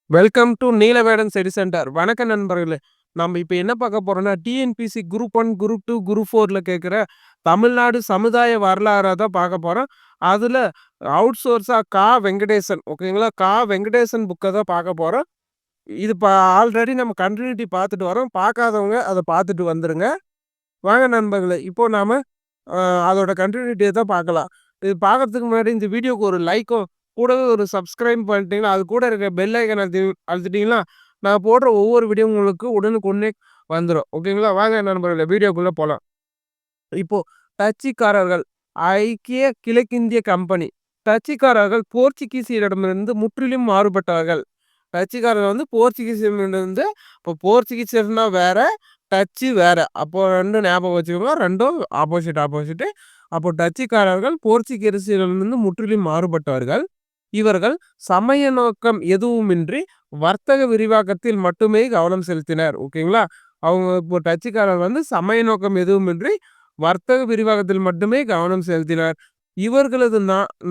Welcome to Neelavedan study centre. வணக்கம் நண்பர்களே. நம்ம இப்ப என்ன பார்க்க போறோம்னா, டிஎன்பிஎஸ்சி குரூப் 1, குரூப் 2, குரூப் 4ல கேட்கிற தமிழ்நாடு சமுதாய வரலாற தான் பார்க்க போறோம். அதுல அவுட் சோர்ஸா வெங்கடேசன் ஓகேங்களா? வெங்கடேசன் புக்க தான் பார்க்க போறோம். இது ஆல்ரெடி நம்ம கன்டினியூட்டி பார்த்துட்டு வரோம். பார்க்காதவங்க அத பார்த்துட்டு வந்துருங்க. வாங்க நண்பர்களே, இப்போ நாம அ அதோட கன்டினியூட்டிய தான் பார்க்கலாம். இது பார்க்கறதுக்கு முன்னாடி இந்த வீடியோக்கு ஒரு லைக்கும், கூடவே ஒரு சப்ஸ்கிரைப் பண்ணிட்டீங்கன்னா, அது கூட இருக்க பெல் ஐகான் அழுத்திட்டீங்கன்னா, நான் போடுற ஒவ்வொரு வீடியோ உங்களுக்கு உடனுக்குடனே வந்துரும். ஓகேங்களா? வாங்க நண்பர்களே, வீடியோக்குள்ள போலாம். இப்போ டச்சுக்காரர்கள் ஐக்கிய கிழக்கிந்திய கம்பெனி. டச்சுக்காரர்கள் போர்ச்சுகீசியரிடமிருந்து முற்றிலும் மாறுபட்டவர்கள். டச்சுக்காரர்கள் வந்து போர்ச்சுகீசியரிடமிருந்து இப்போ போர்ச்சுகீசியர்னா வேற, டச்சு வேற. அப்போ 2 ஞாபகம் வச்சுக்கோங்க. 2ம் ஆப்போசிட். அப்போ டச்சுக்காரர்கள் போர்ச்சுகீசியரிடமிருந்து முற்றிலும் மாறுபட்டவர்கள். இவர்கள் சமய நோக்கம் எதுவுமின்றி வர்த்தக விரிவாக்கத்தில் மட்டுமே கவனம் செலுத்தினர். ஓகேங்களா? அவங்க இப்போ டச்சுக்காரர் வந்து சமய நோக்கம் எதுவுமின்றி வர்த்தக விரிவாக்கத்தில் மட்டுமே கவனம் செலுத்தினர். இவர்களது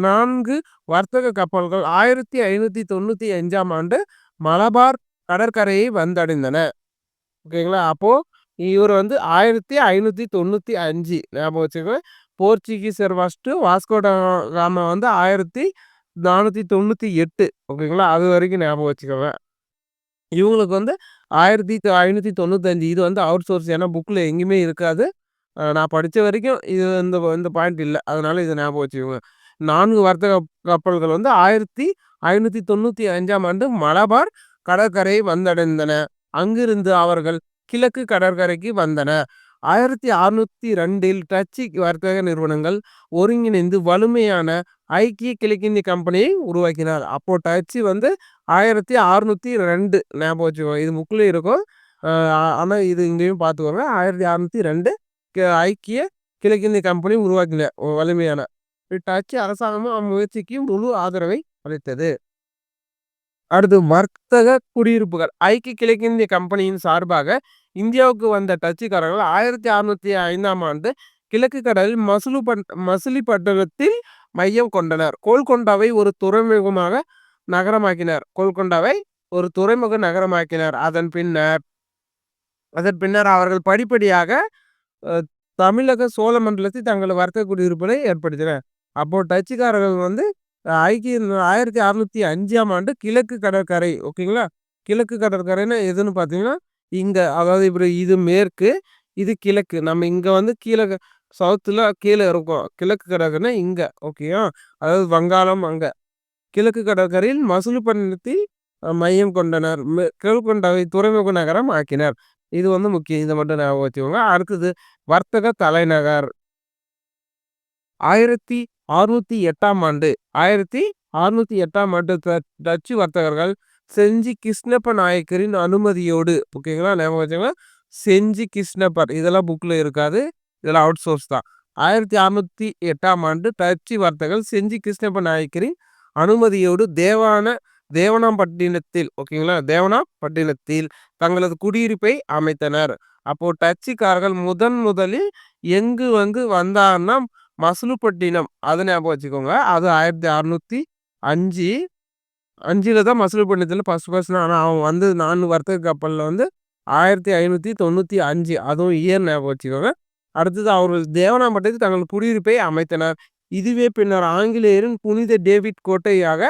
4 வர்த்தக கப்பல்கள் 1595ஆம் ஆண்டு மலபார் கடற்கரையை வந்தடைந்தன. ஓகேங்களா? அப்போ இவர் வந்து 1595 ஞாபகம் வச்சுக்கோங்க. போர்ச்சுகீசியர் ஃபர்ஸ்ட்டு வாஸ்கோ ட காமா வந்து 1498 ஓகேங்களா? அது வரைக்கும் ஞாபகம் வச்சுக்கோங்க. இவங்களுக்கு வந்து 1595 இது வந்து அவுட் சோர்ஸ். ஏன்னா புக்ல எங்கேயுமே இருக்காது. நான் படிச்ச வரைக்கும் இது இந்த இந்த பாயிண்ட் இல்ல. அதனால இத ஞாபகம் வச்சுக்கோங்க. 4 வர்த்தக கப்பல்கள் வந்து 1595ஆம் ஆண்டு மலபார் கடற்கரையை வந்தடைந்தன. அங்கிருந்து அவர்கள் கிழக்கு கடற்கரைக்கு வந்தன. 1602இல் டச்சு வர்த்தக நிறுவனங்கள் ஒருங்கிணைந்து வலிமையான ஐக்கிய கிழக்கிந்திய கம்பெனியை உருவாக்கினார். அப்போ டச்சு வந்து 1602 ஞாபகம் வச்சுக்கோங்க. இது புக்லயும் இருக்கும். ஆனா இது இங்கேயும் பார்த்துக்கோங்க. 1602 ஐக்கிய கிழக்கிந்திய கம்பெனி உருவாக்கின வலிமையான டச்சு அரசாங்கமும் அம்முயற்சிக்கு முழு ஆதரவை அளித்தது. அடுத்து வர்த்தக குடியிருப்புகள். ஐக்கிய கிழக்கிந்திய கம்பெனியின் சார்பாக இந்தியாவுக்கு வந்த டச்சுக்காரர்கள் 1605ஆம் ஆண்டு கிழக்கு கடலில் மசிலிப்பட்டினத்தில் மையம் கொண்டனர். கோல்கொண்டாவை ஒரு துறைமுகமாக நகரமாக்கினர். அதன் பின்னர் அவர்கள் படிப்படியாக அ தமிழக சோழ மண்டலத்தில் தங்கள் வர்த்தக குடியிருப்புகளை ஏற்படுத்தினர். அப்போ டச்சுக்காரர்கள் வந்து ஐக்கிய 1605ஆம் ஆண்டு கிழக்கு கடற்கரை ஓகேங்களா? கிழக்கு கடற்கரைன்னா எதுன்னு பார்த்தீங்கன்னா, இங்க அதாவது இப்படி இது மேற்கு, இது கிழக்கு. நம்ம இங்க வந்து சவுத்துல கீழ இருக்கோம். கிழக்கு கடற்கரைன்னா இங்க ஓகேயா? அதாவது வங்காளம் அங்க. கிழக்கு கடற்கரையில் மசிலிப்பட்டினத்தில் மையம் கொண்டனர். கோல்கொண்டாவை துறைமுக நகரம் ஆக்கினர். இது வந்து முக்கியம். இத மட்டும் ஞாபகம் வச்சுக்கோங்க. அடுத்தது வர்த்தக தலைநகர். 1608ஆம் ஆண்டு 1608ஆம் ஆண்டு டச்சு வர்த்தகர்கள் செஞ்சி கிருஷ்ணப்ப நாயக்கரின் அனுமதியோடு ஓகேங்களா? ஞாபகம் வச்சுக்கோங்க. செஞ்சி கிருஷ்ணப்பர் இதெல்லாம் புக்ல இருக்காது. இதெல்லாம் அவுட் சோர்ஸ் தான். 1608ஆம் ஆண்டு டச்சு வர்த்தகர்கள் செஞ்சி கிருஷ்ணப்ப நாயக்கரின் அனுமதியோடு தேவனாம்பட்டினத்தில் ஓகேங்களா? தேவனாம்பட்டினத்தில் தங்களது குடியிருப்பை அமைத்தனர். அப்போ டச்சுக்காரர்கள் முதலில் எங்கு வந்து வந்தார்னா மசிலிப்பட்டினம். அத ஞாபகம் வச்சுக்கோங்க. அது 1605 5ல தான் மசிலிப்பட்டினத்துல ஃபர்ஸ்ட் ஆனா அவன் வந்து 4 வர்த்தக கப்பல்ல வந்து 1595 அதுவும் இயர் ஞாபகம் வச்சுக்கோங்க. அடுத்தது அவர்கள் தேவனாம்பட்டினத்தில் தங்கள் குடியிருப்பை அமைத்தனர். இதுவே பின்னர் ஆங்கிலேயரின் புனித டேவிட் கோட்டையாக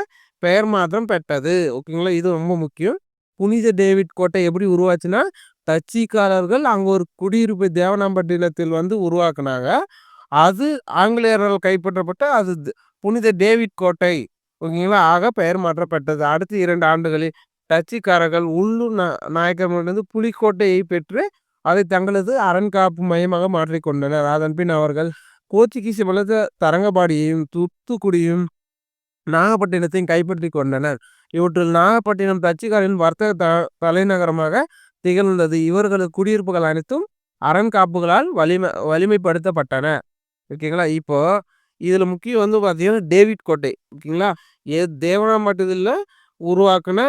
பெயர் மாற்றம் பெற்றது. ஓகேங்களா? இது ரொம்ப முக்கியம். புனித டேவிட் கோட்டை எப்படி உருவாச்சுன்னா, டச்சுக்காரர்கள் அங்க ஒரு குடியிருப்பை தேவனாம்பட்டினத்தில் வந்து உருவாக்குனாங்க. அது ஆங்கிலேயரால் கைப்பற்றப்பட்ட அது புனித டேவிட் கோட்டை ஓகேங்களா? ஆக பெயர் மாற்றப்பட்டது. அடுத்த 2 ஆண்டுகளில் டச்சுக்காரர்கள் உள்ளூர் நாயக்கர்களிடமிருந்து புலிக்கோட்டையை பெற்று அதை தங்களது அரண்காப்பு மையமாக மாற்றிக்கொண்டனர். அதன் பின் அவர்கள் போர்ச்சுகீசிய வளர்த்த தரங்கம்பாடியையும், தூத்துக்குடியும், நாகப்பட்டினத்தையும் கைப்பற்றிக் கொண்டனர். இவற்றில் நாகப்பட்டினம் டச்சுக்காரரின் வர்த்தக தலைநகரமாக திகழ்ந்தது. இவர்களது குடியிருப்புகள் அனைத்தும் அரண்காப்புகளால் வலிமைப்படுத்தப்பட்டன. ஓகேங்களா? இப்போ இதுல முக்கியம் வந்து பார்த்தீங்கன்னா, டேவிட் கோட்டை ஓகேங்களா? தேவனாம்பட்டினத்தில உருவாக்குன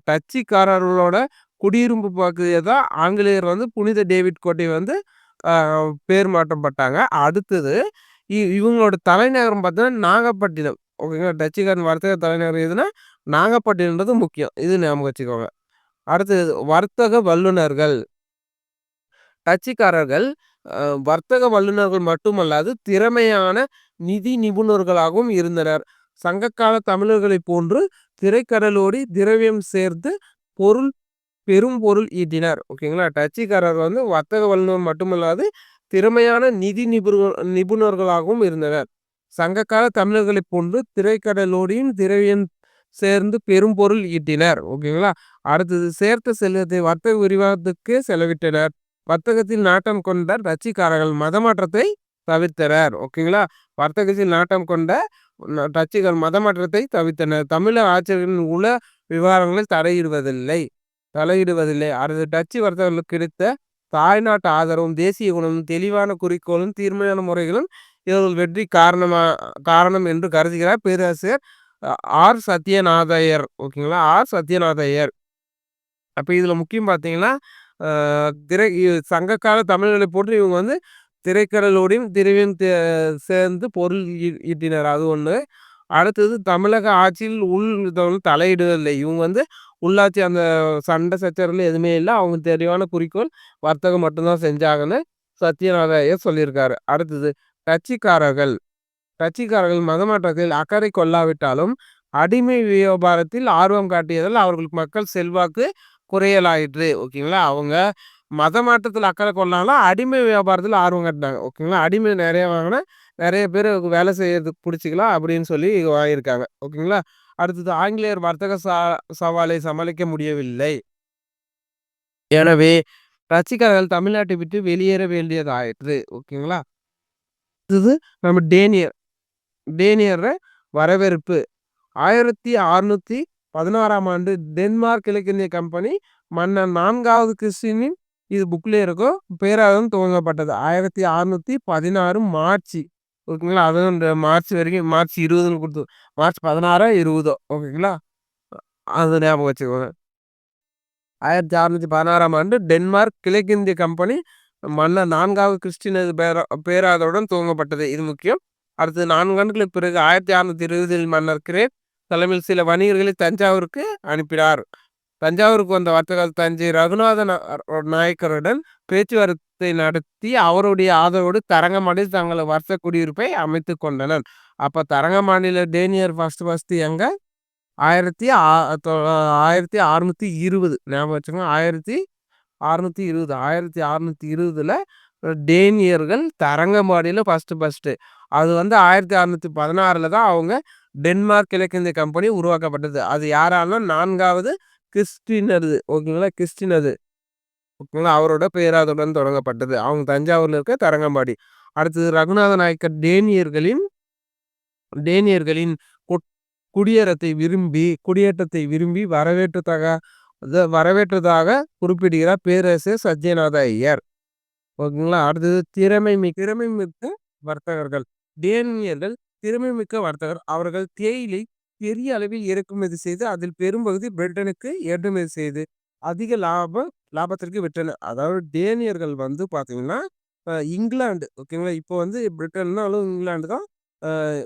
டச்சுக்காரர்களோட குடியிருப்பு பகுதிய தான் ஆங்கிலேயர் வந்து புனித டேவிட் கோட்டை வந்து பேர் மாற்றம் பட்டாங்க. அடுத்தது இவங்களோட தலைநகரம் பார்த்தீங்கன்னா நாகப்பட்டினம். ஓகேங்களா? டச்சுக்காரன் வர்த்தக தலைநகர் எதுனா நாகப்பட்டினம்ன்றது முக்கியம். இது ஞாபகம் வச்சுக்கோங்க. அடுத்தது வர்த்தக வல்லுனர்கள். டச்சுக்காரர்கள் வர்த்தக வல்லுனர்கள் மட்டுமல்லாது திறமையான நிதி நிபுணர்களாகவும் இருந்தனர். சங்ககால தமிழர்களைப் போன்று திரைக்கடலோடி திரவியம் சேர்த்து பொருள் பெரும் பொருள் ஈட்டினார். ஓகேங்களா? டச்சுக்காரர் வந்து வர்த்தக வல்லுநர் மட்டுமல்லாது திறமையான நிதி நிபுணர்களாகவும் இருந்தனர். சங்ககால தமிழர்களைப் போன்று திரைக்கடலோடியும் திரவியம் சேர்ந்து பெரும் பொருள் ஈட்டினர். ஓகேங்களா? அடுத்தது சேர்த்த செல்வத்தை வர்த்தக விரிவாக்கத்துக்கே செலவிட்டனர். வர்த்தகத்தில் நாட்டம் கொண்ட டச்சுக்காரர்கள் மதமாற்றத்தை தவிர்த்தனர். ஓகேங்களா? வர்த்தகத்தில் நாட்டம் கொண்ட டச்சுகள் மதமாற்றத்தை தவிர்த்தனர். தமிழக ஆட்சியர்களின் உள விவகாரங்களில் தலையிடுவதில்லை. அடுத்து டச்சு வர்த்தகர்களுக்கு கிடைத்த தாய்நாட்டு ஆதரவும் தேசிய குணமும் தெளிவான குறிக்கோளும் தீர்மையான முறைகளும் இவர்கள் வெற்றி காரணம் என்று கருதுகிறார் பேராசிரியர் ஆர் சத்யநாதையர். ஓகேங்களா? ஆர் சத்யநாதையர். அப்போ இதில் முக்கியம் பார்த்தீங்கன்னா சங்ககால தமிழர்களை போட்டு இவங்க வந்து திரைக்கடலோடையும் திரையும் சேர்ந்து பொருள் ஈட்டினர். அது ஒன்று. அடுத்தது தமிழக ஆட்சியில் தலையிடுவதில்லை. இவங்க வந்து உள்ளாட்சி அந்த சண்டை சச்சரவுல எதுவுமே இல்லை. அவங்க தெளிவான குறிக்கோள் வர்த்தகம் மட்டும்தான் செஞ்சாங்கன்னு சத்யநாதையர் சொல்லியிருக்காரு. அடுத்தது டச்சுக்காரர்கள் மதமாற்றத்தில் அக்கறை கொள்ளாவிட்டாலும் அடிமை வியாபாரத்தில் ஆர்வம் காட்டியதால் அவர்களுக்கு மக்கள் செல்வாக்கு குறையலாயிற்று. ஓகேங்களா? அவங்க மத மாற்றத்தில் அக்கறை கொள்ளாலும் அடிமை வியாபாரத்தில் ஆர்வம் காட்டினாங்க. ஓகேங்களா? அடிமை நிறைய வாங்கினா நிறைய பேர் வேலை செய்யறதுக்கு பிடிச்சிக்கலாம் அப்படின்னு சொல்லி வாங்கியிருக்காங்க. ஓகேங்களா? அடுத்தது ஆங்கிலேயர் வர்த்தக சவாலை சமாளிக்க முடியவில்லை. எனவே டச்சுக்காரர்கள் தமிழ்நாட்டை விட்டு வெளியேற வேண்டியதாயிற்று. ஓகேங்களா? அடுத்தது நம்ம டேனியர் வரவேற்பு. 1616ஆம் ஆண்டு டென்மார்க் கிழக்கிந்திய கம்பெனி மன்னர் 4வது கிறிஸ்டினின் இது புக்ல இருக்கும் பேராலும் துவங்கப்பட்டது 1616 மார்ச். ஓகேங்களா? அதுவும் இந்த மார்ச் வரைக்கும் மார்ச் 20ன்னு கொடுத்து மார்ச் 16 20 ஓகேங்களா? அது ஞாபகம் வச்சுக்கோங்க. 1616ஆம் ஆண்டு டென்மார்க் கிழக்கிந்திய கம்பெனி மன்னர் 4வது கிறிஸ்டினது பேராதவுடன் துவங்கப்பட்டது. இது முக்கியம். அடுத்து 4 ஆண்டுகளுக்கு பிறகு 1620 மன்னர் கிரேட் தலைமையில் சில வணிகர்களை தஞ்சாவூருக்கு அனுப்பினார். தஞ்சாவூருக்கு வந்த வர்த்தகர் தஞ்சை ரகுநாத நாயக்கருடன் பேச்சுவார்த்தை நடத்தி அவருடைய ஆதரவோடு தரங்கம்பாடியில் தங்கள் வர்த்தக குடியிருப்பை அமைத்து கொண்டனர். அப்ப தரங்கம்பாடியில டேனியர் ஃபர்ஸ்ட் எங்க 1620 ஞாபகம் வச்சுக்கோங்க. 1620 டேனியர்கள் தரங்கம்பாடியில ஃபர்ஸ்ட் அது வந்து 1616 தான் அவங்க டென்மார்க் கிழக்கிந்திய கம்பெனி உருவாக்கப்பட்டது. அது யாராலும் 4வது கிறிஸ்டினது. ஓகேங்களா? ஓகேங்களா? அவரோட பேராதுடன் தொடங்கப்பட்டது. அவங்க தஞ்சாவூர்ல இருக்க தரங்கம்பாடி. அடுத்தது ரகுநாத நாயக்கர் டேனியர்களின் குடியேற்றத்தை விரும்பி வரவேற்றதாக குறிப்பிடுகிறார் பேரரசர் சத்யநாத ஐயர். ஓகேங்களா? அடுத்தது திறமைமிக்க வர்த்தகர்கள். டேனியர்கள் திறமைமிக்க வர்த்தகர். அவர்கள் தேயிலை பெரிய அளவில் இறக்குமதி செய்து அதில் பெரும்பகுதி பிரிட்டனுக்கு ஏற்றுமதி செய்து அதிக லாபத்திற்கு விற்றனர். அதாவது டேனியர்கள் வந்து பார்த்தீங்கன்னா இங்கிலாந்து. ஓகேங்களா? இப்போ வந்து பிரிட்டன்னாலும் இங்கிலாந்து தான்.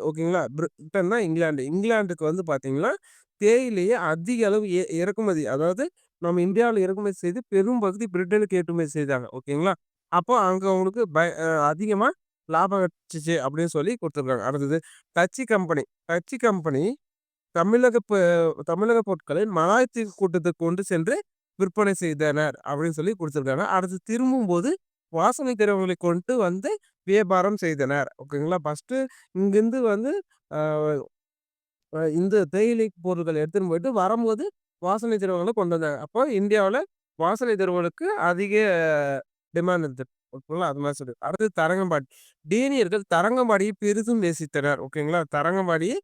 ஓகேங்களா? பிரிட்டன் தான் இங்கிலாந்துக்கு வந்து பார்த்தீங்கன்னா தேயிலையை அதிக அளவு இறக்குமதி, அதாவது நம்ம இந்தியாவில் இறக்குமதி செய்து பெரும் பகுதி பிரிட்டனுக்கு ஏற்றுமதி செய்தாங்க. ஓகேங்களா? அப்போ அங்கே அவங்களுக்கு அதிகமாக லாபம் கிடைச்சிச்சு அப்படின்னு சொல்லி கொடுத்துருக்காங்க. அடுத்தது டச்சு கம்பெனி தமிழக பொருட்களை மலாய்த்தி கூட்டத்துக்கு கொண்டு சென்று விற்பனை செய்தனர் அப்படின்னு சொல்லி கொடுத்துருக்காங்க. அடுத்து திரும்பும் போது வாசனை திரவங்களை கொண்டு வந்து வியாபாரம் செய்தனர். ஓகேங்களா? ஃபர்ஸ்ட் இங்கிருந்து வந்து இந்த தேயிலை பொருட்கள் எடுத்துன்னு போயிட்டு வரும்போது வாசனை திரவங்களை கொண்டு வந்தாங்க. அப்போ இந்தியாவில் வாசனை திரவங்களுக்கு அதிக டிமாண்ட் இருந்தது. ஓகேங்களா? அது மாதிரி சொல்லி அடுத்து தரங்கம்பாடி. டேனியர்கள் தரங்கம்பாடியை பெரிதும் நேசித்தனர். ஓகேங்களா? தரங்கம்பாடியை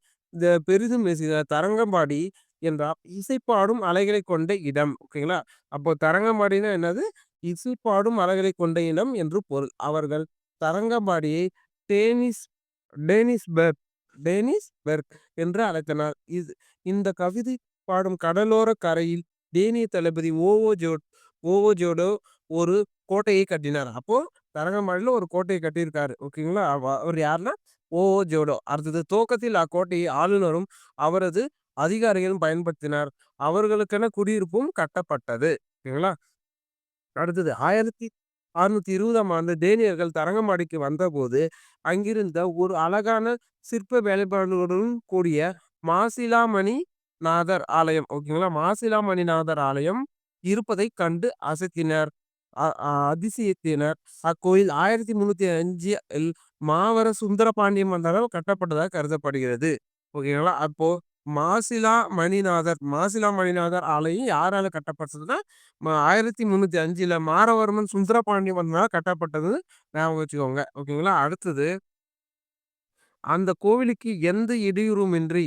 பெரிதும் நேசித்தனர். தரங்கம்பாடி என்றால் இசைப்பாடும் அலைகளை கொண்ட இடம். ஓகேங்களா? அப்போ தரங்கம்பாடினா என்னது? இசைப்பாடும் அலைகளை கொண்ட இடம் என்று பொருள். அவர்கள் தரங்கம்பாடியை டேனிஸ்பெர்க் என்று அழைத்தனர். இந்த கவிதை பாடும் கடலோர கரையில் டேனிய தளபதி ஓவோ ஜோடோ ஒரு கோட்டையை கட்டினார். அப்போ தரங்கம்பாடியில ஒரு கோட்டையை கட்டியிருக்காரு. ஓகேங்களா? அவர் யாருன்னா ஓவோ ஜோடோ. அடுத்தது துவக்கத்தில் அக்கோட்டையை ஆளுநரும் அவரது அதிகாரிகளும் பயன்படுத்தினார். அவர்களுக்கென குடியிருப்பும் கட்டப்பட்டது. ஓகேங்களா? அடுத்தது 1620ஆம் ஆண்டு டேனியர்கள் தரங்கம்பாடிக்கு வந்தபோது, அங்கிருந்த ஒரு அழகான சிற்ப வேலைப்பாடுகளுடன் கூடிய மாசிலாமணி நாதர் ஆலயம் ஓகேங்களா? மாசிலாமணிநாதர் ஆலயம் இருப்பதைக் கண்டு அசத்தினர். அதிசயித்தனர். அக்கோயில் 1305 இல் மாவர சுந்தரபாண்டியன் மன்னரால் கட்டப்பட்டதாக கருதப்படுகிறது. ஓகேங்களா? அப்போ மாசிலாமணிநாதர் ஆலயம் யாரால கட்டப்பட்டதுன்னா, 1305ல மாரவர்மன் சுந்தரபாண்டிய மன்னரால் கட்டப்பட்டது ஞாபகம் வச்சுக்கோங்க. ஓகேங்களா? அடுத்தது அந்த கோவிலுக்கு எந்த இடையூறுமின்றி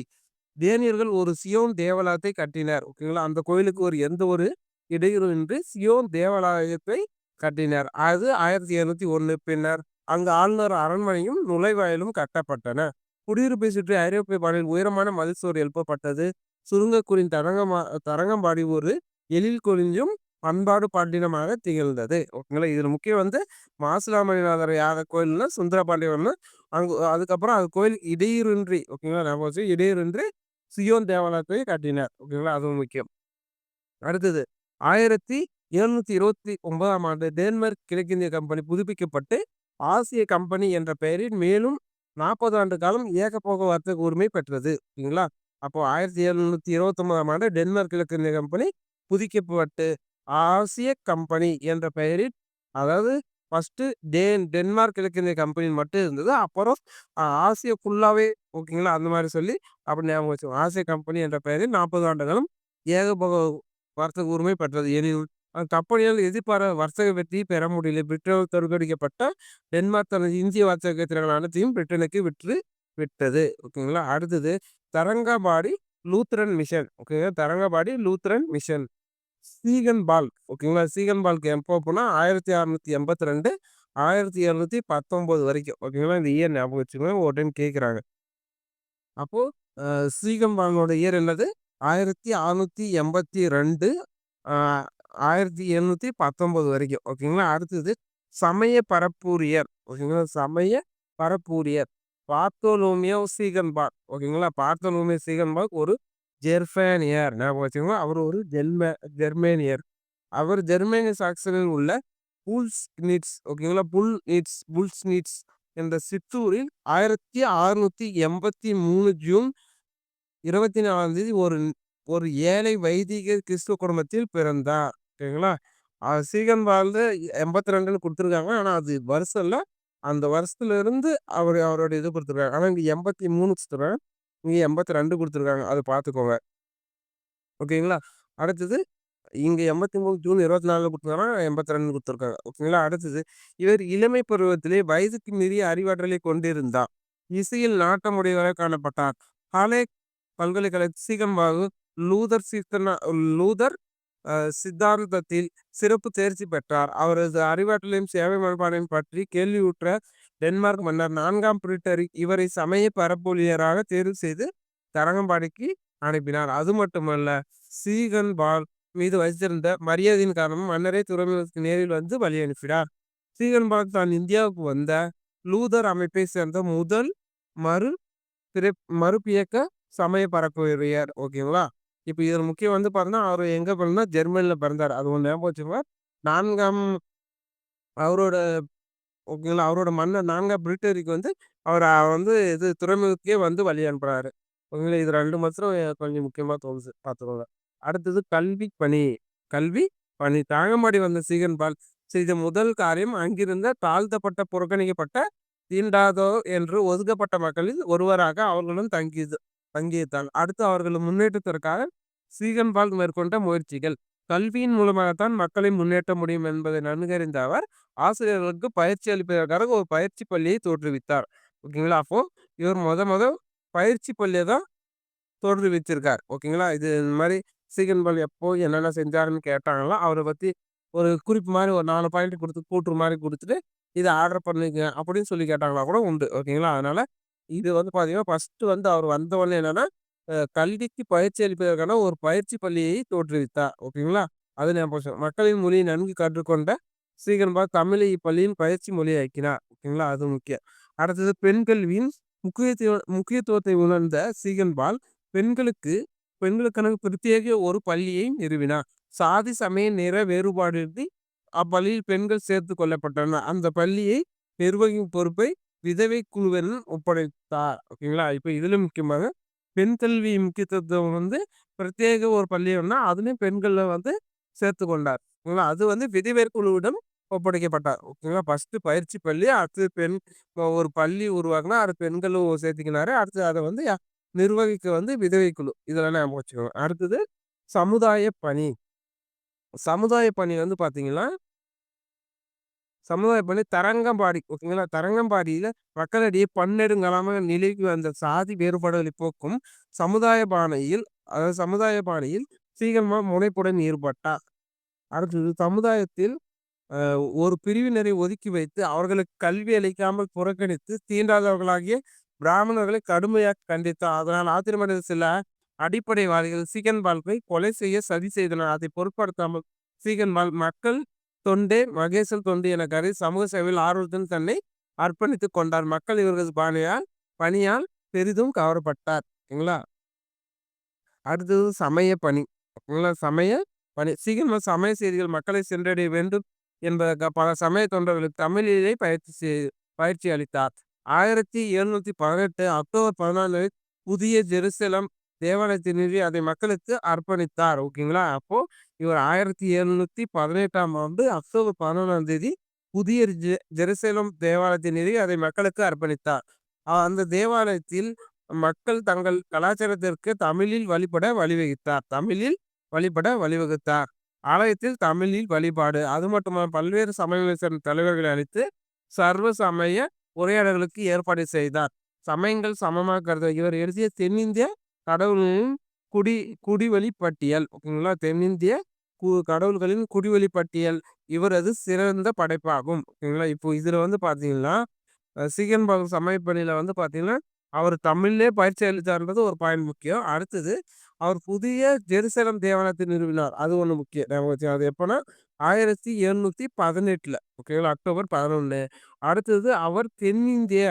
டேனியர்கள் ஒரு சியோன் தேவாலயத்தை கட்டினர். ஓகேங்களா? அந்த கோயிலுக்கு எந்த ஒரு இடையூறுமின்றி சியோன் தேவாலயத்தை கட்டினர். அது 1701 பின்னர் அங்கு ஆளுநர் அரண்மனையும் நுழைவாயிலும் கட்டப்பட்டன. குடியிருப்பை சுற்றி ஐரோப்பிய பாணியில் உயரமான மதில் சுவர் எழுப்பப்பட்டது. சுருங்கக்கூறின் தரங்கம்பாடி ஒரு எழில் கொழிஞ்சும் பண்பாடு பட்டினமாக திகழ்ந்தது. ஓகேங்களா? இதுல முக்கியம் மாசிலாமணிநாதர் யார் கோயில்னா சுந்தரபாண்டியன். அதுக்கப்புறம் அது கோயில் இடையூறின்றி ஓகேங்களா? ஞாபகம் வச்சு இடையூறின்றி சியோன் தேவாலயத்தை கட்டினார். ஓகேங்களா? அதுவும் முக்கியம். அடுத்தது 1729ஆம் ஆண்டு டென்மார்க் கிழக்கிந்திய கம்பெனி புதுப்பிக்கப்பட்டு ஆசிய கம்பெனி என்ற பெயரில் மேலும் 40 ஆண்டு காலம் ஏகபோக வர்த்தக உரிமை பெற்றது. ஓகேங்களா? அப்போ 1729ஆம் ஆண்டு டென்மார்க் கிழக்கிந்திய கம்பெனி புதுப்பிக்கப்பட்டு ஆசிய கம்பெனி என்ற பெயரில் அதாவது ஃபர்ஸ்ட் டென்மார்க் கிழக்கிந்திய கம்பெனி மட்டும் இருந்தது. அப்புறம் ஆசிய ஃபுல்லாவே ஓகேங்களா? அந்த மாதிரி சொல்லி அப்படி ஞாபகம் வச்சுக்கோங்க. ஆசிய கம்பெனி என்ற பெயரில் 40 ஆண்டு காலம் ஏகபோக வர்த்தக உரிமை பெற்றது. எனினும் கம்பெனியால் எதிர்பாராத வர்த்தக வெற்றி பெற முடியல. பிரிட்டனால் தோற்கடிக்கப்பட்ட டென்மார்க் தனது இந்திய வர்த்தக திறன் அனைத்தையும் பிரிட்டனுக்கு விட்டது. ஓகேங்களா? அடுத்தது தரங்கம்பாடி லூத்தரன் மிஷன். ஓகேங்களா? Tharangambadi Lutheran mission. சீகன்பால் ஓகேங்களா? சீகன்பால்க்கு எப்போ போனா 1682 1719 வரைக்கும். ஓகேங்களா? இந்த இயர் ஞாபகம் வச்சுக்கோங்க. ஒரு டைம் கேட்குறாங்க. அப்போ சீகன்பாலோட இயர் என்னது? 1682 ஆ 1719 வரைக்கும். ஓகேங்களா? அடுத்தது சமய பரப்பூரியர். ஓகேங்களா? சமய பரப்பூரியர். பார்த்தோலோமியோ சீகன்பார்க். ஓகேங்களா? பார்த்தோலோமியோ சீகன்பார்க் ஒரு ஜெர்மானியர். ஞாபகம் வச்சுக்கோங்க. அவர் ஒரு ஜெர்மேனியர். அவர் ஜெர்மனி சாக்சனில் உள்ள புல்ஸ்னிட்ஸ் ஓகேங்களா? புல்ஸ்னிட்ஸ் என்ற சிற்றூரில் 1683 ஜூன் 24ஆம் தேதி ஒரு ஏழை வைதிக கிறிஸ்துவ குடும்பத்தில் பிறந்தார். ஓகேங்களா? சீகன் வாழ்ந்து 82ன்னு குடுத்துருக்காங்க. ஆனா அது வருஷம் இல்ல. அந்த வருஷத்துல இருந்து அவரோட இது குடுத்துருக்காங்க. ஆனா இங்க 83 குடுத்துருக்காங்க. இங்க 82 குடுத்துருக்காங்க. அத பார்த்துக்கோங்க. ஓகேங்களா? அடுத்தது இங்க 83 ஜூன் 24 குடுத்துருக்காங்க. 82 குடுத்துருக்காங்க. ஓகேங்களா? அடுத்தது இவர் இளமை பருவத்திலே வயதுக்கு மீறிய அறிவாற்றலை கொண்டிருந்தார். இசையில் நாட்டமுடையவராக காணப்பட்டார். ஹாலே பல்கலைக்கழக சீகன்பாகு லூதர் சித்தாந்தத்தில் சிறப்பு தேர்ச்சி பெற்றார். அவரது அறிவாற்றலையும் சேவை மனப்பான்மையும் பற்றி கேள்வியுற்ற டென்மார்க் மன்னர் 4ஆம் பிரிட்டரிக் இவரை சமய பரப்பொழியராக தேர்வு செய்து தரங்கம்பாடிக்கு அனுப்பினார். அது மட்டுமல்ல, சீகன்பால் மீது வைத்திருந்த மரியாதையின் காரணமாக மன்னரை துறைமுகத்துக்கு நேரில் வந்து வழி அனுப்பினார். சீகன்பால் தான் இந்தியாவுக்கு வந்த லூதர் அமைப்பை சேர்ந்த முதல் மறு மறுபியக்க சமய பரப்புரையர். ஓகேங்களா? இப்ப இதுல முக்கியம் பார்த்தீங்கன்னா, அவரு எங்க பிறந்தா ஜெர்மனில பிறந்தாரு. அது ஒண்ணு ஞாபகம் வச்சுக்கோங்க. 4ஆம் அவரோட ஓகேங்களா? அவரோட மன்னர் 4ஆம் பிரிட்டரிக் அவர இது துறைமுகத்துக்கே வந்து வழி அனுப்புறாரு. ஓகேங்களா? இது 2 மாத்திரம் கொஞ்சம் முக்கியமா தோணுது. பார்த்துக்கோங்க. அடுத்தது கல்வி பணி. தரங்கம்பாடி வந்த சீகன்பால் செய்த முதல் காரியம் அங்கிருந்த தாழ்த்தப்பட்ட புறக்கணிக்கப்பட்ட தீண்டாதோர் என்று ஒதுக்கப்பட்ட மக்களில் ஒருவராக அவர்களுடன் தங்கியிருந்தார். அடுத்து அவர்கள் முன்னேற்றத்திற்காக சீகன்பால் மேற்கொண்ட முயற்சிகள். கல்வியின் மூலமாகத்தான் மக்களை முன்னேற்ற முடியும் என்பதை நன்கறிந்த அவர் ஆசிரியர்களுக்கு பயிற்சி அளிப்பதற்காக ஒரு பயிற்சி பள்ளியை தோற்றுவித்தார். ஓகேங்களா? அப்போ இவர் முத பயிற்சி பள்ளியை தான் தோற்றுவிச்சிருக்கார். ஓகேங்களா? இது இந்த மாதிரி சீகன்பால் எப்போ என்னென்ன செஞ்சாருன்னு கேட்டாங்களா, அவரை பத்தி ஒரு குறிப்பு மாதிரி ஒரு 4 பாயிண்ட் கொடுத்து கூற்று மாதிரி கொடுத்துட்டு இதை ஆர்டர் பண்ணிக்க அப்படின்னு சொல்லி கேட்டாங்களா கூட உண்டு. ஓகேங்களா? அதனால இது பார்த்தீங்கன்னா ஃபர்ஸ்ட் அவர் வந்த உடனே என்னன்னா கல்விக்கு பயிற்சி அளிப்பதற்கான ஒரு பயிற்சி பள்ளியை தோற்றுவித்தார். ஓகேங்களா? அது ஞாபகம். மக்களின் மொழியை நன்கு கற்றுக்கொண்ட சீகன்பால் தமிழை இப்பள்ளியின் பயிற்சி மொழியாக்கினார். ஓகேங்களா? அது முக்கியம். அடுத்தது பெண் கல்வியின் முக்கியத்துவத்தை உணர்ந்த சீகன்பால் பெண்களுக்கு பெண்களுக்கென பிரத்யேக ஒரு பள்ளியை நிறுவினார். சாதி, சமய, நிற வேறுபாடின்றி அப்பள்ளியில் பெண்கள் சேர்த்துக் கொள்ளப்பட்டனர். அந்த பள்ளியை நிர்வகிக்கும் பொறுப்பை விதவை குழுவினர் ஒப்படைத்தார். ஓகேங்களா? இப்ப இதுல முக்கியமாக பெண் கல்வி முக்கியத்துவம் பிரத்யேக ஒரு பள்ளின்னா அதுலயும் பெண்கள சேர்த்துக் கொண்டார். ஓகேங்களா? அது விதவையர் குழுவிடம் ஒப்படைக்கப்பட்டார். ஓகேங்களா? ஃபர்ஸ்ட் பயிற்சி பள்ளி, அடுத்து ஒரு பள்ளி உருவாக்குனா அது பெண்களும் சேர்த்துக்கினாரு. அடுத்து அத நிர்வகிக்க விதவை குழு. இதெல்லாம் ஞாபகம் வச்சுக்கோங்க. அடுத்தது சமுதாய பணி. சமுதாய பணி பார்த்தீங்கன்னா, சமுதாய பணி தரங்கம்பாடி. ஓகேங்களா? தரங்கம்பாடியில மக்களிடையே பன்னெடுங்காலமா நிலவி வந்த சாதி வேறுபாடுகளை போக்கும் சமுதாய பாணியில் சீக்கிரமா முனைப்புடன் ஈடுபட்டார். அடுத்தது சமுதாயத்தில் ஒரு பிரிவினரை ஒதுக்கி வைத்து அவர்களுக்கு கல்வி அளிக்காமல் புறக்கணித்து தீண்டாதவர்களாகிய பிராமணர்களை கடுமையாக கண்டித்தார். அதனால் ஆத்திரமடைந்த சில அடிப்படைவாதிகள் சீகன்பால்வை கொலை செய்ய சதி செய்தனர். அதை பொருட்படுத்தாமல் சீகன்பால் மக்கள் தொண்டே மகேசன் தொண்டு என கருதி சமூக சேவையில் ஆர்வத்துடன் தன்னை அர்ப்பணித்துக் கொண்டார். மக்கள் இவர்களது பணியால் பெரிதும் கவரப்பட்டார். ஓகேங்களா? அடுத்தது சமய பணி. ஓகேங்களா? சமய பணி. சீக்கிரமா சமய செய்திகள் மக்களை சென்றடைய வேண்டும் என்பதற்காக பல சமய தொண்டர்களுக்கு தமிழிலே பயிற்சி அளித்தார். 1718 அக்டோபர் 14 புதிய ஜெருசலம் தேவாலயத்தை நிறுவி அதை மக்களுக்கு அர்ப்பணித்தார். ஓகேங்களா? அப்போ இவர் 1718ஆம் ஆண்டு அக்டோபர் 11ஆம் தேதி புதிய ஜெருசலம் தேவாலயத்தை நிறுவி அதை மக்களுக்கு அர்ப்பணித்தார். அந்த தேவாலயத்தில் மக்கள் தங்கள் கலாச்சாரத்திற்கு தமிழில் வழிவகுத்தார். ஆலயத்தில் தமிழில் வழிபாடு. அது மட்டுமல்ல பல்வேறு சமயங்களை சேர்ந்த தலைவர்களை அழைத்து சர்வ சமய உரையாடல்களுக்கு ஏற்பாடு செய்தார். சமயங்கள் சமமாக கருத இவர் எழுதிய தென்னிந்திய கடவுள்களின் குடிவழி பட்டியல். ஓகேங்களா? தென்னிந்திய கடவுள்களின் குடிவழி பட்டியல் இவரது சிறந்த படைப்பாகும். ஓகேங்களா? இப்போ இதுல பாத்தீங்கன்னா சீகன்பாகு சமயப்பணியில பாத்தீங்கன்னா அவர் தமிழ்லே பயிற்சி அளித்தார்ன்றது ஒரு பாயிண்ட் முக்கியம். அடுத்தது அவர் புதிய ஜெருசலம் தேவாலயத்தை நிறுவினார். அது ஒண்ணு முக்கியம். அது எப்பன்னா 1718ல. ஓகேங்களா? அக்டோபர் 11. அடுத்தது அவர் தென்னிந்திய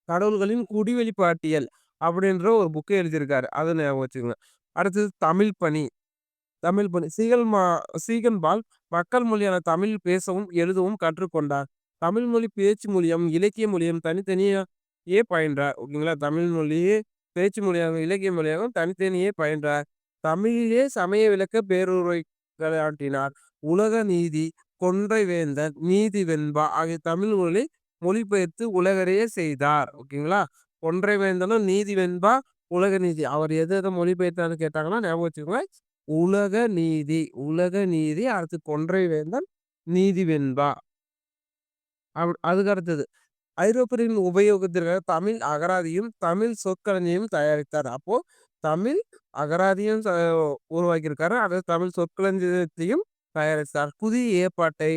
கடவுள்களின் குடிவெளி பாட்டியல் அப்படின்ற ஒரு புக்கை எழுதியிருக்காரு. அதை ஞாபகம் வச்சுக்கோங்க. அடுத்தது தமிழ் பணி. சீகன்பால் மக்கள் மொழியான தமிழ் பேசவும் எழுதவும் கற்றுக்கொண்டார். தமிழ் மொழி பேச்சு மொழியும் இலக்கிய மொழியும் தனித்தனியே பயின்றார். ஓகேங்களா? தமிழ் மொழியே பேச்சு மொழியாகவும் இலக்கிய மொழியாகவும் தனித்தனியே பயின்றார். தமிழிலே சமய விளக்க பேருரையாற்றினார். உலக நீதி, கொன்றை வேந்தன், நீதி வெண்பா ஆகிய தமிழ் மொழிபெயர்த்து உலகறிய செய்தார். ஓகேங்களா? கொன்றை வேந்தனும் நீதி வெண்பா உலக நீதி. அவர் எதை மொழிபெயர்த்தான்னு கேட்டாங்கன்னா ஞாபகம் வச்சுக்கோங்க. உலக நீதி அடுத்து கொன்றை வேந்தன், நீதி வெண்பா. அதுக்கு அடுத்தது ஐரோப்பியரின் உபயோகத்திற்காக தமிழ் அகராதியும் தமிழ் சொற்களஞ்சியம் தயாரித்தார். அப்போ தமிழ் அகராதியும் உருவாக்கியிருக்காரு. அதாவது தமிழ் சொற்களஞ்சியத்தையும் தயாரித்தார். புதிய ஏற்பாட்டை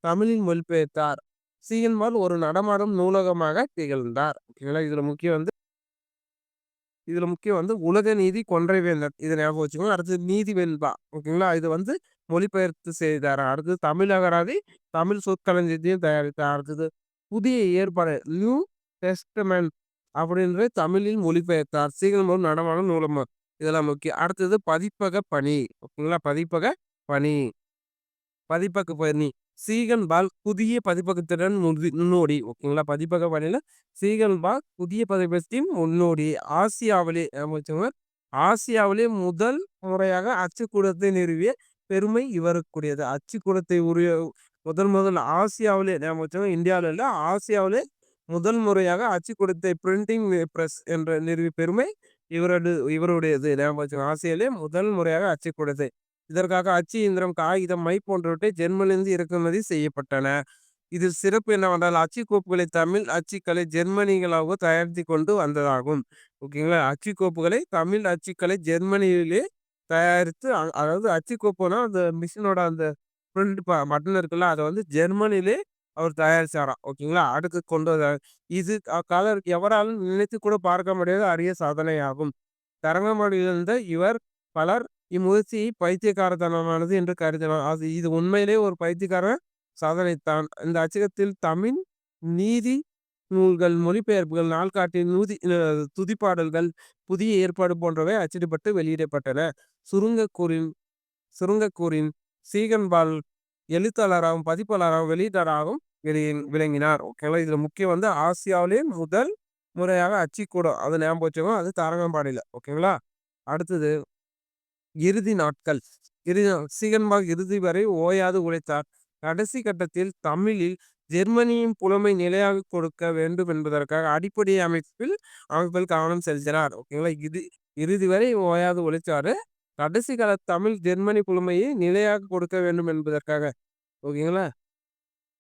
தமிழில் மொழிபெயர்த்தார். சீகன்பால் ஒரு நடமாடும் நூலகமாக திகழ்ந்தார். ஓகேங்களா? இதுல முக்கியம் உலக நீதி கொன்றை வேந்தன். இதை ஞாபகம் வச்சுக்கோங்க. அடுத்தது நீதி வெண்பா. ஓகேங்களா? இது மொழிபெயர்த்து செய்தார். அடுத்தது தமிழ் அகராதி தமிழ் சொற்களஞ்சியத்தையும் தயாரித்தார். அடுத்தது புதிய ஏற்பாடு நியூ டெஸ்டமெண்ட் அப்படின்ற தமிழில் மொழிபெயர்த்தார். சீக்கிரம் நடமாடும் நூலகம். இதெல்லாம் முக்கியம். அடுத்தது பதிப்பக பணி. ஓகேங்களா? பதிப்பக பணி. சீகன்பால் புதிய பதிப்பகத்தின் முன்னோடி. ஓகேங்களா? பதிப்பக பணியில சீகன்பால் புதிய பதிப்பகத்தின் முன்னோடி. ஆசியாவிலே முதல் முறையாக அச்சுக்கூடத்தை நிறுவிய பெருமை இவருக்குரியது. அச்சுக்கூடத்தை முதல் ஆசியாவிலே இந்தியாவில இல்ல, ஆசியாவிலே முதல் முறையாக அச்சுக்கூடத்தை பிரிண்டிங் பிரஸ் என்ற நிறுவிய பெருமை இவருடையது. ஆசியாவிலே முதல் முறையாக அச்சுக்கூடத்தை. இதற்காக அச்சு இயந்திரம், காகிதம், மை போன்றவற்றை ஜெர்மனிலிருந்து இறக்குமதி செய்யப்பட்டன. இது சிறப்பு என்னவென்றால் அச்சுக்கோப்புகளை தமிழ் அச்சுக்களை ஜெர்மனிகளாக தயாரித்து கொண்டு வந்ததாகும். ஓகேங்களா? அச்சுக்கோப்புகளை தமிழ் அச்சுக்களை ஜெர்மனியிலே தயாரித்து அதாவது அச்சுக்கோப்புனா அந்த மிஷினோட அந்த பிரிண்ட் பட்டன் இருக்குல்ல அதை ஜெர்மனிலே அவர் தயாரிச்சாராம். ஓகேங்களா? அடுத்து கொண்டு வந்தார். இது எவராலும் நினைத்து கூட பார்க்க முடியாத அரிய சாதனையாகும். தரங்கம்பாடியிலிருந்த இவர் பலர் இம்முயற்சி பைத்தியக்காரத்தனமானது என்று கருதினார். இது உண்மையிலே ஒரு பைத்தியக்கார சாதனைத்தான். இந்த அச்சகத்தில் தமிழ் நீதி நூல்கள், மொழிபெயர்ப்புகள், நாள்காட்டி, துதிப்பாடல்கள், புதிய ஏற்பாடு போன்றவை அச்சிடப்பட்டு வெளியிடப்பட்டன. சுருங்கக்கூறின் சுருங்கக்கூறின் சீகன்பால் எழுத்தாளராகவும், பதிப்பாளராகவும், வெளியீட்டாளராகவும் விளங்கினார். ஓகேங்களா. இதுல முக்கியம் வந்து ஆசியாவிலேயே முதல் முறையாக அச்சுக்கூடம். அது ஞாபகம் வச்சுக்கோங்க. அது தரங்கம்பாடியில. ஓகேங்களா. அடுத்தது இறுதி நாட்கள். சீகன்பாக் இறுதி வரை ஓயாது உழைத்தார். கடைசி கட்டத்தில் தமிழில் ஜெர்மனியின் புலமை நிலையாக கொடுக்க வேண்டும் என்பதற்காக அடிப்படை அமைப்பில் கவனம் செலுத்தினார். ஓகேங்களா. இறுதி வரை ஓயாது உழைச்சாரு. கடைசி கால தமிழ் ஜெர்மனி புலமையை நிலையாக கொடுக்க வேண்டும் என்பதற்காக. ஓகேங்களா.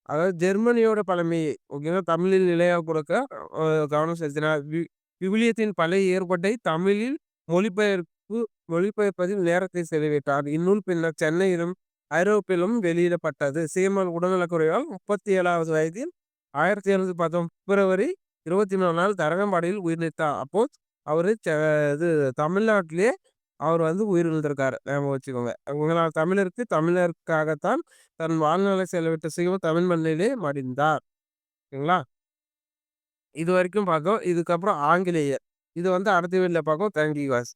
அதாவது ஜெர்மனியோட பழமையை ஓகேங்களா தமிழில் நிலையாக கொடுக்க கவனம் செலுத்தினார். விவிலியத்தின் பழைய ஏற்பாட்டை தமிழில் மொழிபெயர்ப்பு மொழிபெயர்ப்பதில் நேரத்தை செலவிட்டார். இந்நூல் பின்னர் சென்னையிலும் ஐரோப்பிலும் வெளியிடப்பட்டது. சீமான் உடல்நலக்குறைவால் 37வது வயதில் 1710 பிப்ரவரி 24 தரங்கம்பாடியில் உயிர் நீத்தார். அப்போ அவரு இது தமிழ்நாட்டிலேயே அவர் வந்து உயிரிழந்திருக்காரு. ஞாபகம் வச்சுக்கோங்க. உங்களால் தமிழருக்காகத்தான் தன் வாழ்நாளை செலவிட்ட சீமான் தமிழ் மண்ணிலே மடிந்தார். ஓகேங்களா. இது வரைக்கும் பார்த்தோம். இதுக்கப்புறம் ஆங்கிலேயர். இது வந்து அடுத்த வீடியோல பார்ப்போம். Thank you guys.